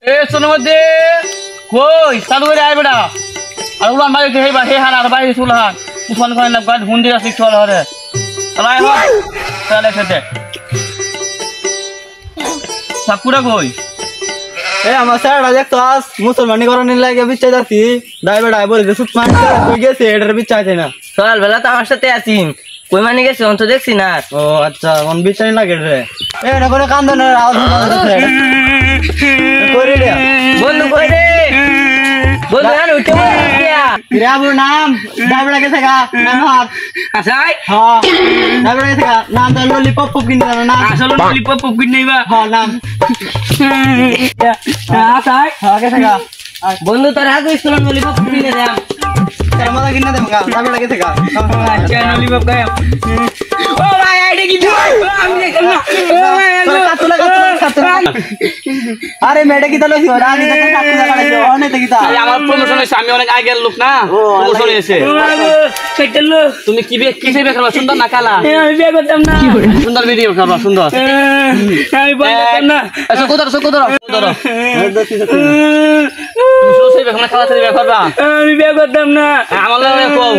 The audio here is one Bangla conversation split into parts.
এ সোনমধ্যে কই চালু করে আয় বেটা আর উলান বাড়ি থেকে হে হান আর বাইরে চুলহান মুসলমান খান না গাছ হুন্দি আছে চল হরে আলাই হয় চলে খেতে সাকুরা কই এ আমার স্যারটা দেখতো আজ মুসলমানি করানোর লাগে বিচার যাচ্ছি ড্রাইভার বলে যে সুতমান কই গেছে এটার বিচার আছে না সকালবেলা তো আমার সাথে আছিস কই মানে গেছে অন্ত দেখছি না ও আচ্ছা কোন বিচার লাগে রে এ না করে কান্দনের আওয়াজ হচ্ছে করে রে বন্ধু কই রে বন্ধু জান উঠে গিয়া রে আমার নাম ড্রাইভার গেছে গা নাম হাত আসাই হ্যাঁ ড্রাইভার গেছে গা নাম তো ললিপপ পপ কিনে দাও না আসলে ললিপপ পপ কিনে নিবা হ্যাঁ নাম আসাই হ্যাঁ গেছে গা বন্ধু তোর হাতে স্কুল ললিপপ কিনে দেম তার মজা কিনে দেব গা ড্রাইভার গেছে গা আচ্ছা ললিপপ গায় ও ভাই আইডি কি আমি দেখলাম না আরে মেডা কি তালো রানি তো কাটুলা কাটে অনেক কি তা আমার প্রমোশন হইছে আমি অনেক আগের লোক না প্রমোশন হইছে কেটেলো তুমি কি কিসে বের করবা সুন্দর না কালা আমি বিয়ে করতাম না সুন্দর ভিডিও করবা সুন্দর আমি বল করতাম না আচ্ছা কোদর সোসে বের করনা কালা থেকে বের করবা আমি বিয়ে করতাম না আমার লাগে কও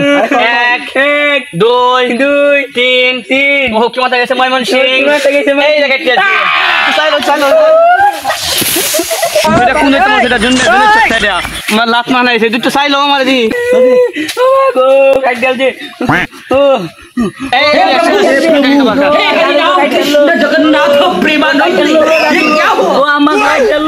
1 2 3 ও কি মাথা গেছে ময়মন সিং এই জায়গায় চাইলো এটা কোন এটা সেটা জন্য সেটা আমার লাত মানাইছে দুটো চাইলো আমার দি ও গো কাট গেল যে ও এই জগন্নাথ প্রেমানন্দ ও আমার কাট গেল